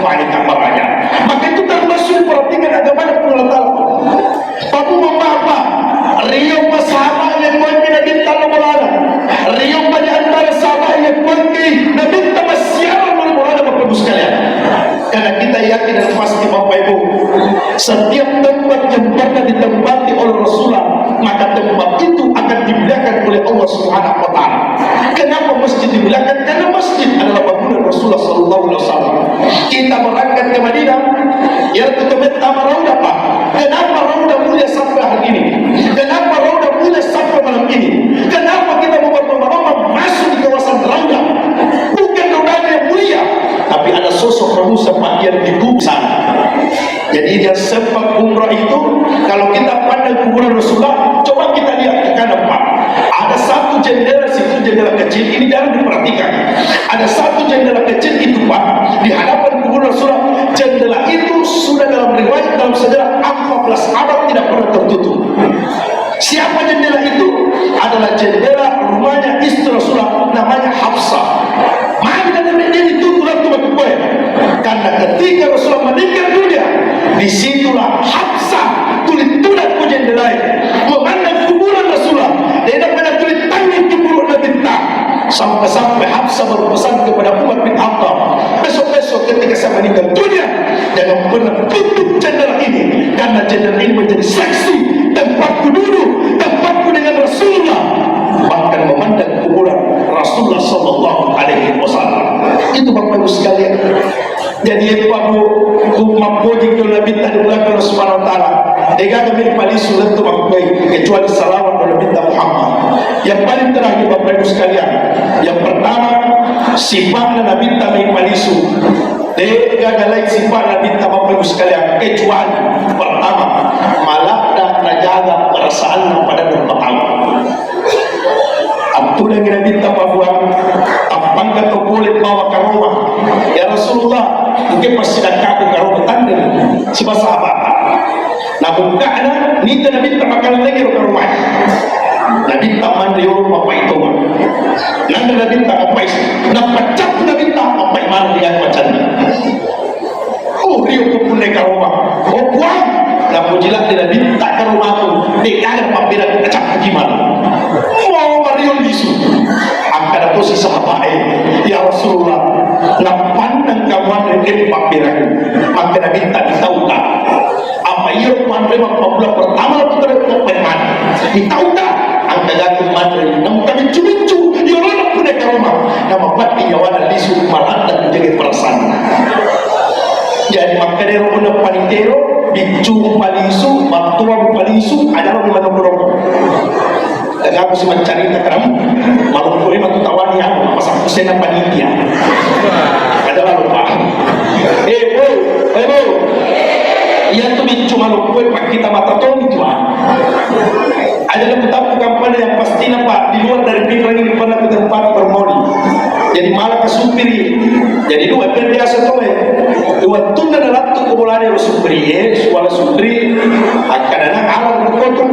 Faham kamarnya. Maka itu termasuk perhatikan agama dan pengelolaan. Papu apa? Rio sahabat yang kuat Nabi Talmulana. Rio pada antara sahabat yang kuat Nabi Tamasyaran Talmulana Bapak Ibu sekalian. Karena kita yakin dan pasti Bapak Ibu, setiap tempat yang pernah ditempati oleh Rasulullah, maka tempat itu akan dimuliakan oleh Allah Subhanahu Wa Taala. Kenapa masjid dimuliakan? Karena masjid adalah bangunan Rasulullah Sallallahu Alaihi Wasallam. Kita berangkat ke Madinah, ya kita minta Raudah Pak. Kenapa Raudah mulia sampai hari ini? Kenapa Raudah mulia sampai malam ini? Kenapa kita berbondong-bondong masuk di kawasan Raudah? Bukan Raudah yang mulia, tapi ada sosok Rasulullah yang dikubur sana. Jadi dia sempat umrah itu, kalau kita pandang kuburan Rasulullah, coba kita lihat ke kanan Pak. jendela kecil ini jarang diperhatikan. Ada satu jendela kecil itu Pak, di hadapan kubur Rasulullah. Jendela itu sudah dalam riwayat, dalam sejarah 14 abad tidak pernah tertutup. Siapa jendela itu? Adalah jendela rumahnya istri Rasulullah, namanya Hafsah. Maka dia ditutup waktu kue. Karena ketika Rasulullah meninggal dunia, disitulah Hafsah tulis-tulis ke jendela memandang kuburan Rasulullah. Dia dapat tulis tangan kubur Nabi Bintang. Sampai-sampai Hafsah berpesan kepada Umar bin Khattab, besok-besok ketika saya meninggal dunia, jangan pernah tutup jendela ini, karena jendela ini menjadi saksi tempatku duduk, tempatku dengan Rasulullah, bahkan memandang kuburan Rasulullah Sallallahu Alaihi Wasallam. Itu Bapak Ibu sekalian. Jadi Bapak Ibu mampodi kalau Nabi tadi belakang Allah Subhanahu Wa Taala, dia kami paling sulit untuk mengikuti kecuali salawat oleh Nabi Muhammad. Yang paling terakhir Bapak Ibu sekalian, yang pertama sifatnya Nabi kami paling sulit. Dia ada lain sifat Nabi Bapak Ibu sekalian kecuali pertama malah dan najaga perasaan pada berpatang. Abdul yang Nabi buat apakah kau boleh bawa ke rumah ya Rasulullah, mungkin pasti nak aku ke rumah tanda si sahabat. Nah bukannya ni Nabi makan lagi ke rumah. Nabi taman di rumah apa itu mah. Nanti Nabi apa itu? Nak pecah Nabi apa mana dia macam ni. Oh dia pun naik ke rumah. Oh buang. Nah pujilah dia Nabi tak ke rumah tu. Dia ada pampira pecah gimana? Mau Mario disu. Angkat tu si sahabat ya Rasulullah. Nak pandang kawan dengan pampira. Maka Nabi tak tahu tak. Apa ia pandai membuat pertama putra pemain. Tahu tak? Angkat aku mandiri. Namun kami cucu. Dia orang pun ke rumah. Nama pati nyawa disu malah dan menjaga perasaan. Jadi maka dia orang panitero, bicu palisu, batuan palisu, adalah di mana berapa. Dan aku sih mencari takram, malu kau ini matu tawani aku, pasang kusena panitia. Adalah lupa. Bu, ia tu bicu malu kau pak kita mata tahu itu adalah kutapu kampanye yang pasti nampak di luar dari pikiran ini pernah ke tempat bermoni. Jadi malah kesupiri. Jadi dua biasa tu dua tunda dalam tu kumulane supri suara supri akan anak alam berkotor.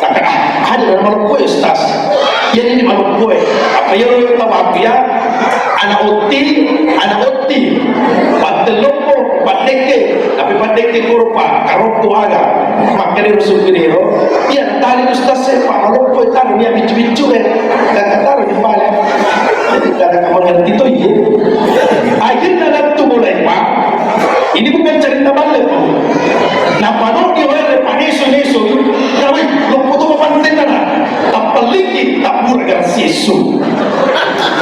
Akan ada dalam malu kue stas. Yang ini malu kue. Apa yang lo tahu apa ya? Anak oti, patelopo, pateke, tapi pateke kurpa, karoko aga. Makanya supri iya tali ustaz sepak malu kue tali ni bicu-bicu dan kata di balik. Jadi kada kamu itu ya. Akhirnya waktu mulai Pak. Ini bukan cerita balik. Nah pada dia oleh paneso kalau lo foto pantai mana? Apalagi tak burger sisu.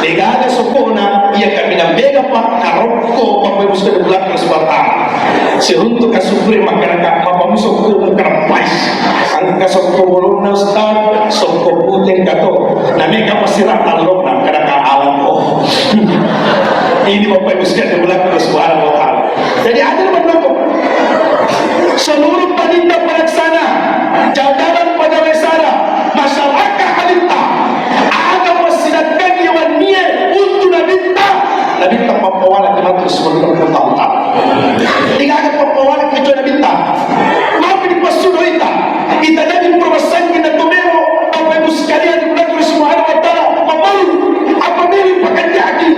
Negara sokona ia kami nak bega Pak karoko Bapak Ibu sudah belakang sebentar. Sehuntuk kasupri masyarakat Bapak Musoko kerapais. Angka soko bolona star soko putih kato. Namanya pasti rata lona kadang alam oh. Ini Bapak Ibu sekalian belakang Subhanahu wa Ta'ala. Jadi ada mendukung seluruh panitia pelaksana, jajaran pegawai sana, masyarakat halita ada persilakan yang niat untuk Nabi pembawalan di majelis sebelum bertahun-tahun. Tidak ada pembawalan kecuali Nabi maaf di pasudo kita jadi perwasan kita tumero Bapak Ibu sekalian di belakang Subhanahu wa Ta'ala memalu apa melu pakanjaki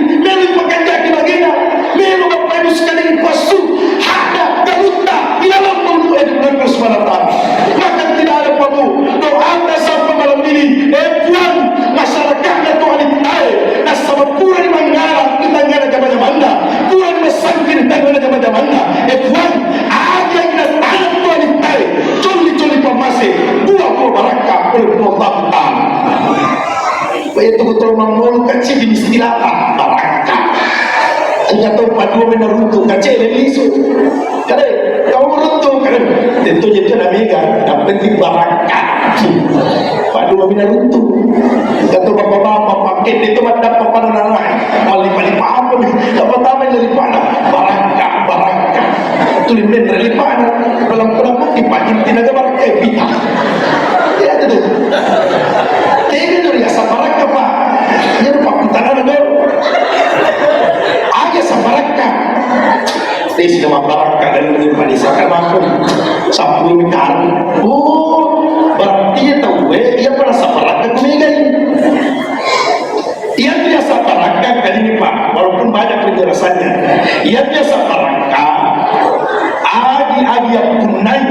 baginda melu Bapak Ibu sekalian pasu ada galuta di dalam mulut di belakang Subhanahu wa Ta'ala. Maka tidak ada perlu doa anda sampai malam ini puan masyarakatnya Tuhan ditai dan sama pura di Manggara kita nggak ada jaman-jamannya pura di Mesangkin kita nggak ada jaman-jamannya puan ada yang kita tangan Tuhan ditai coli pemasi buah barakah oleh Allah Ta'ala. Itu betul memang kecil di istilah barakah. Anda tahu padu menuruntu kecil lisu. Kadang kamu menuruntu kadang tentu jadi namanya yang penting barakah. Padu menuruntu. Kata bapak-bapak paket itu ada papan nanai. Malipali apa ni? Apa tahu dari mana? Barakah. Tulis dari mana? Pelan-pelan dipakai tidak barakah pita. Ya itu. Tidak ada biasa barakah Pak. Isi nama baraka dan daripada mampu sapu mikar. Oh, berarti dia tahu ia merasa baraka kumigai. Ia biasa baraka kali ini Pak, walaupun banyak penjelasannya. Ia biasa baraka agi yang punai.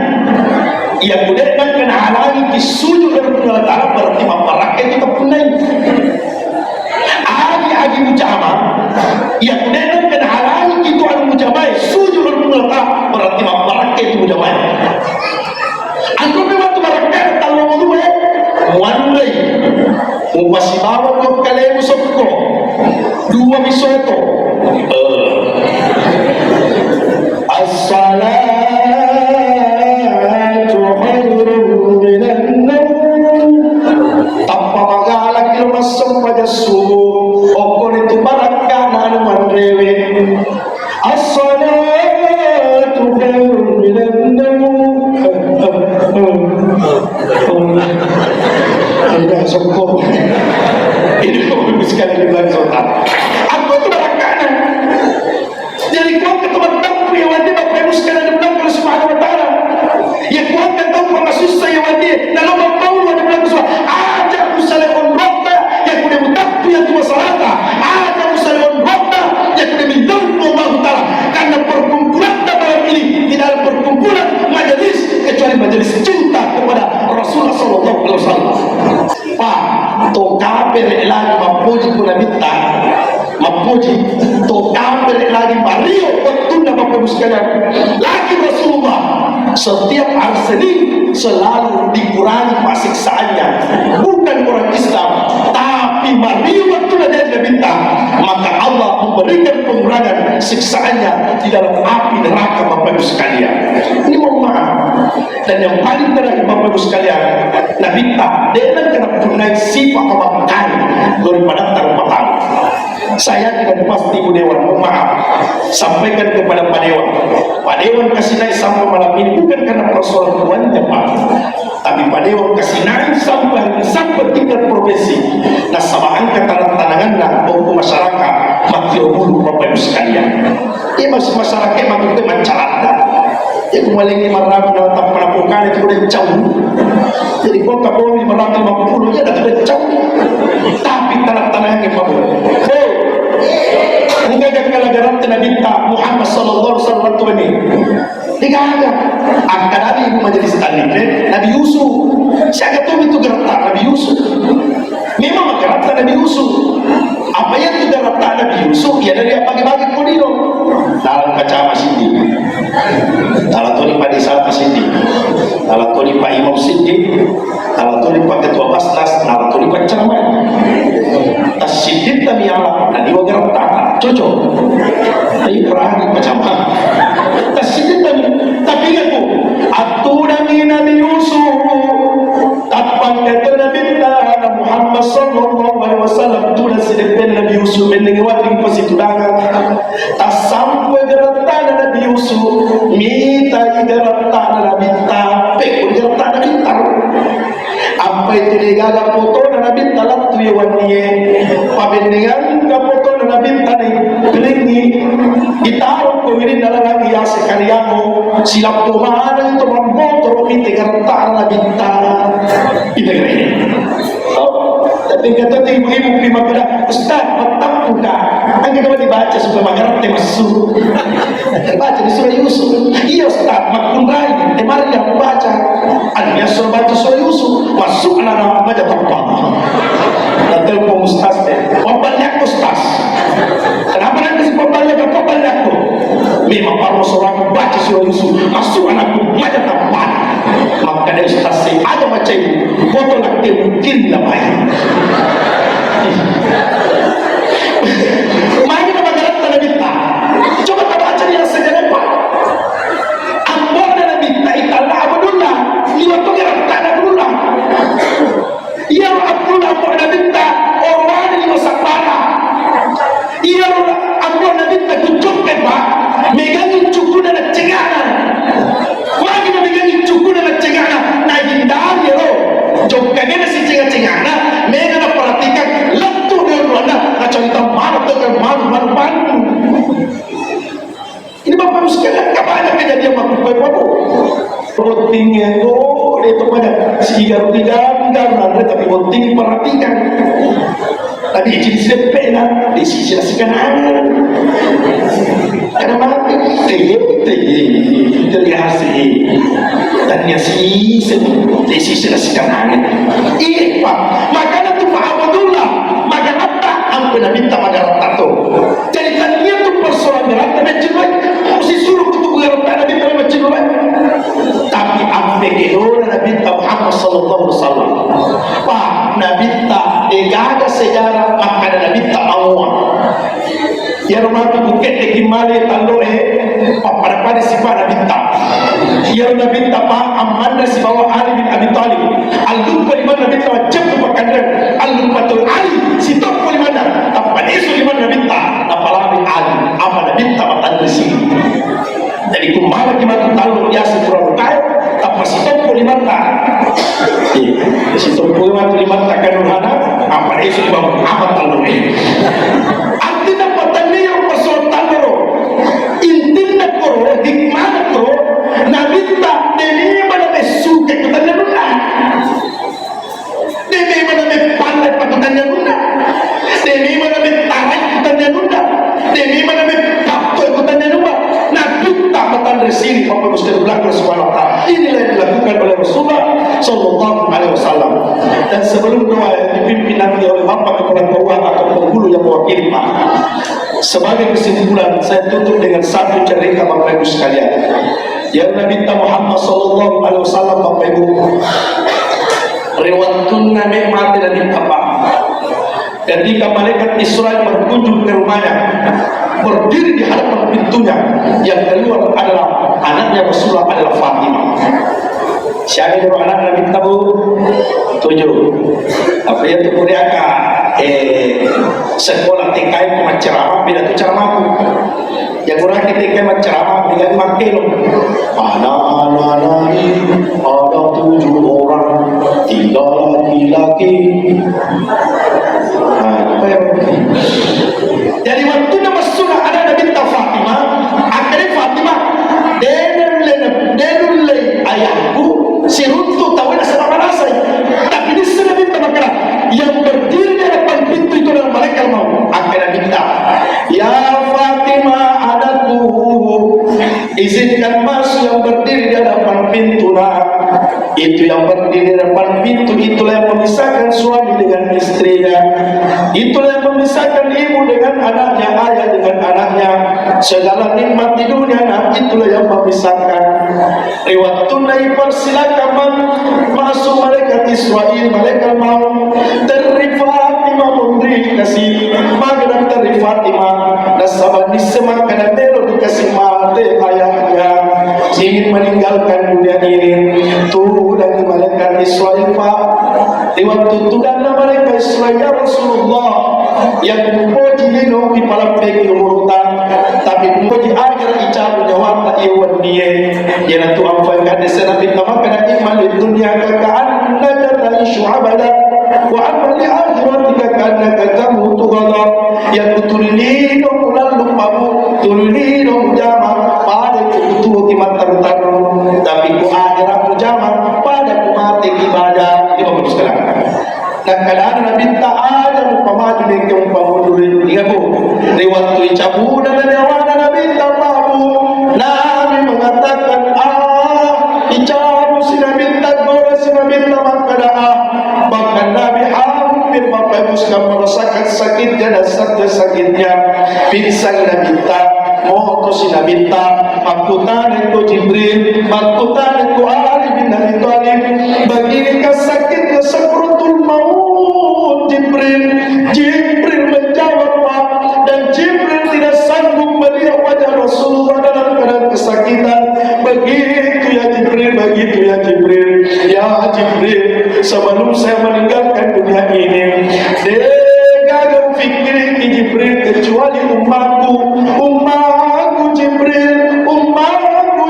Ia kudengan kena halangi kisujud dari Allah Taala berarti baraka itu punai. Agi mujama. Ia kudengan kena halangi itu al mujamai sujud dari Allah Taala berarti baraka itu mujamai. Angko memang tu baraka tahu dulu Wanlay Mupasibawa ko kalay usap ko dua misoto As-salatu khairun minan nawm tanpa magalak ilmasam pada subuh okon itu baraka na manrewe As-salatu khairun minan nawm Anda sokong ini kau sekali bilang sultan aku itu barakanan jadi kau ketemuan tahu yang wajib apa yang muskala dan bilang kalau subhanahu wa ta'ala ya kau akan tahu kalau susah yang wajib dan Allah tahu wajib bilang semua aja musalihun rabba yang kuda mutapu yang tua salata aja musalihun rabba yang kuda minum Allah ta'ala karena perkumpulan dalam ini tidak ada perkumpulan majelis kecuali majelis cinta kepada Rasulullah sallallahu alaihi wasallam. Pak, to kafir lagi mapuji kuna minta, mapuji to kafir lagi Mario waktu nama pemuskanan lagi Rasulullah setiap hari Senin selalu dikurangi pasiksaannya bukan orang Islam tapi Mario waktu dia minta maka Allah memberikan pengurangan siksaannya di dalam api neraka Bapak Ibu sekalian. Ini mohon maaf. Dan yang paling terakhir Bapak Ibu sekalian, Nabi tak dengan kena punai sifat kebanggaan daripada terpaham. Saya tidak pasti Ibu Dewan, mohon maaf. Sampaikan kepada Pak Dewan. Pak Dewan kasih naik sampai malam ini bukan karena persoalan tuannya Pak, tapi Pak Dewan kasih naik sampai tingkat provinsi. Nah sama angkat tangan-tangannya untuk masyarakat makhluk bulu Bapak Ibu sekalian. Ia masih masyarakat makhluk mancaranda. Ya kembali ini marah dalam penampungan itu udah jauh. Jadi kau tak boleh merata 50 ya dah sudah jauh. Tapi tanah-tanah yang bagus. Enggak ada kelagaran Nabi Muhammad sallallahu alaihi wasallam tu ini. Tidak ada. Angkat Nabi majelis taklim Nabi Yusuf. Siapa tahu itu gerak Nabi Yusuf. Memang gerak Nabi Yusuf. Apa yang itu gerak Nabi Yusuf? Ya dari bagi-bagi kodino. Dalam kaca masjid. Kalau tu ni Pak Desa Siddiq, kalau tu ni Pak Imam Siddiq, kalau tu ni Pak Ketua Basnas, kalau tu ni Pak Camat. Tas Siddiq kami Allah, nanti wajar tak cocok. Tapi perang macam apa? Tas Siddiq kami, tapi aku, Nabi Yusuf, tapang kata Nabi Muhammad sallallahu alaihi wasallam tulah Siddiq Nabi Yusuf mendengar pasitudangan. Tas sampai geratan Nabi Yusuf. Minta igaratan na binta, pekul igaratan na binta. Apa itu digaga foto na binta latu yawan niye. Pabendingan ka foto na binta ni kelingi. Itaruh ko ini dalam lagi ya sekaliamu. Silap tu mana itu memotong minta igaratan na binta. Ini keren. Tapi kata ibu-ibu lima kena Ustaz, petang buka angka kamu dibaca supaya magarate masuk baca di surah Yusuf. Iya Ustaz, makun rai mari yang baca dia suruh baca surah Yusuf masuk anak-anak baca tempat dan telepon Ustaz pembalnya Ustaz kenapa nanti si pembalnya ke pembalnya aku memang baru seorang baca surah Yusuf masuk anakku baca tempat maka dari Ustaz ada macam foto lagi mungkin lah baik. Mari kita bergerak tanah bintang. Coba kita baca di sejarah Pak. Ambon dan bintang itu Allah Abdullah. Dia tu gerak tanah Abdullah. Ia Abdullah Ambon dan bintang orang di masa para. Ia Ambon dan bintang kucuk Pak. Megang cukup dan cenganan. Mari kita megang cukup dan cenganan. Nah hindar ya lo. Jom kagak si cenganan. votingnya itu banyak sigar-sigar tapi voting perhatikan tadi izin sepena di sisi kanan karena mana terlihat dan ya di sisi kanan iya Pak makanya tuh Pak Abdullah maka apa ampun minta pada rata jadi kan dia tuh persoalan rata mencerai mesti suruh untuk rata Nabi mencerai tapi apa kehidupan Nabi Muhammad sallallahu alaihi wasallam Pak Nabi tak ada sejarah maka Nabi tak mau ya rumah tu bukit de gimale talo pada pada sifat Nabi tak ya Nabi tak amanah si bawa Ali bin Abi Talib al-dun kalimat Nabi tak wajib berkandang al-dun patul Ali si top kalimat apa isu kalimat Nabi tak apalagi Ali apa Nabi tak matan besi jadi kumala kalimat talo ya sepuluh kali apa si top kalimat tak si top kalimat tak kanurhana apa isu bawa apa talo artinya patani yang pasal talo intinya koro hikmah koro Nabi tak demi mana mesuke kutanya luna demi mana mepandai kutanya luna demi mana metarai kutanya luna demi mana mekapto kutanya luna Nabi tak matan resini apa mesti belakang subhanahu wa ta'ala inilah yang dilakukan oleh Rasulullah sallallahu alaihi wasallam dan sebelum doa dipimpin nanti oleh Bapak Kepala Keuangan atau penghulu yang mewakili Pak sebagai kesimpulan saya tutup dengan satu cerita Bapak Ibu sekalian yang Nabi Muhammad sallallahu alaihi wasallam Bapak Ibu riwayatnya nikmat dan apa ketika malaikat Israel berkunjung ke rumahnya berdiri di hadapan pintunya yang keluar adalah anaknya Rasulullah adalah Fatimah siapa yang anak Nabi tahu 7 apa yang terpuriaka sekolah TK ceramah beda tu ceramahku yang orang TK ceramah dengan makelo anak-anak ini ada 7 orang 3 laki-laki jadi waktu nama surah ada Nabi Fatimah akhirnya Fatimah denulai ayahku si runtuh tahu nak sama rasa tapi ini sudah minta makna yang berdiri di depan pintu itu adalah malaikat maut akhirnya minta ya Fatimah anakku izinkan masuk yang berdiri di depan pintu itu yang berdiri di depan pintu itulah yang memisahkan suami dengan istrinya itulah yang memisahkan ibu dengan anaknya ayah dengan anaknya segala nikmat di dunia itulah yang memisahkan riwayat tunai persilakan masuk malaikat Israel malaikat maut dari Fatimah memberi kasih magana dari Fatimah nasabah disemakan telo dikasih mati ayahnya ingin meninggalkan dunia ini tuh dari malaikat Israel Pak di waktu itu dan malaikat Israel ya Rasulullah yang mempuji hino di palam pegi umurutan tapi mempuji akhir ijab jawab tak iwan dia yang tu apa yang ada senabi tamakana iman di dunia kakaan najat syu'abada wa amal li akhiratika kannaka tamutu ghadab yang tutulino lalu pamu tulino jama pada kutu kimatar tapi ku akhirat jama pada ku mati ibadah ini bagus sekali dan kadang Nabi tak ada pemaju dengan kemundur ingat bu lewat tu icabu dan nyawa Nabi tak mahu Nabi mengatakan icabu si Nabi tak gora si Nabi tak makadaah bahkan Nabi hampir Bapak Ibu sudah merasakan sakitnya dan sakitnya pingsan Nabi tak moto si Nabi tak makutan itu Jibril makutan itu Ali bin Abi Thalib begini sakitnya sakaratul maut Jibril menjawab Pak dan Jibril tidak sanggup melihat wajah Rasulullah dalam keadaan kesakitan begitu ya Jibril sebelum saya meninggalkan dunia ini gak fikir Jibril kecuali umatku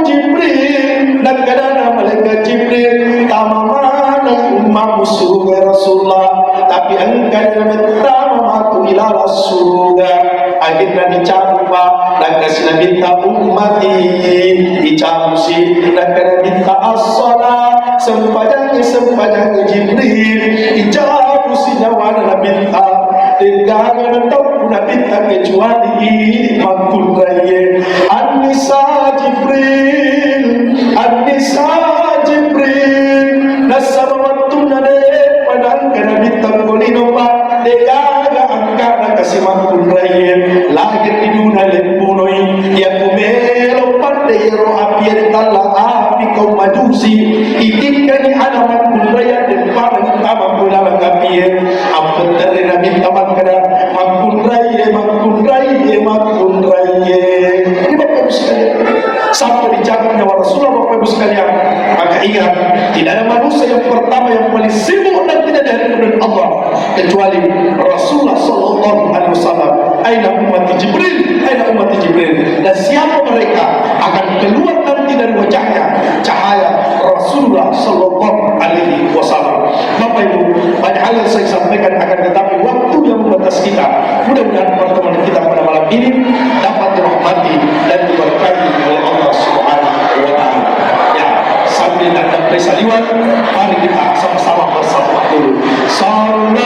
Jibril dan kadang malaikat Jibril tamamana umatmu surga Rasulullah tapi engkau yang pertama matu ilalah surga akhirnya dicabut apa dan kasih minta ummati icamusi dan kena minta as-salat sempajang Jibril icamusi nyawana minta dengan tak puna minta kecuali makul raya An-Nisa Jibril nasaba waktu nade padang kena minta kolino pa degaga angka kasih makul raya lagi tiduna lempunoi ya kumelo pande yero api tala api kau majusi itikani ana makul raya depan utama pula ngapi apa terena minta makana makul raya ini Bapak Ibu sekalian sampai dicapai oleh Rasulullah. Bapak Ibu sekalian, maka ingat tidak ada manusia yang pertama yang paling sibuk dan tidak dari kemudian Allah kecuali Rasulullah Sallallahu Alaihi Wasallam. Aina ummati Jibril, dan siapa mereka akan keluar nanti dari wajahnya cahaya Rasulullah Sallallahu Alaihi Wasallam. Bapak Ibu, banyak hal yang saya sampaikan akan tetapi waktu yang membatas kita. Mudah-mudahan pertemuan kita pada malam ini dapat dirahmati dan diberkahi oleh Allah Subhanahu wa taala. Ya, sambil datang dari saliwan, mari kita sama-sama bersalawat dulu. Sallallahu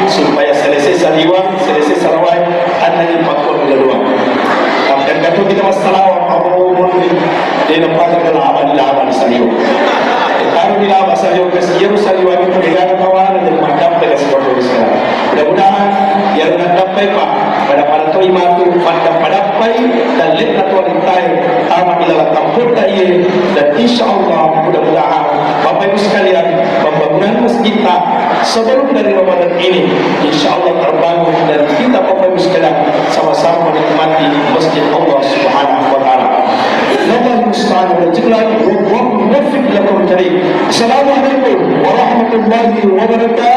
supaya selesai saliwan, selesai salawat, anda dipakul kedua. Dan kata kita masalah apa dia nampak lawan saliwan. Kalau di lawan saliwan kesian saliwan itu dengan kawan dan madam dengan sebuah sekarang. Mudah-mudahan yang dapat pak pada tu imatu pada pai dan lihat tualitai tamat ilalah tampur daya dan insyaallah mudah-mudahan Bapak Ibu sekalian pembangunan masjid kita sebelum dari Ramadan ini insyaallah terbangun dan kita Bapak Ibu sekalian sama-sama menikmati masjid Allah Subhanahu wa taala. Allah musta'an wa jalla wa muwaffiq lakum jami'an. Assalamualaikum warahmatullahi wabarakatuh.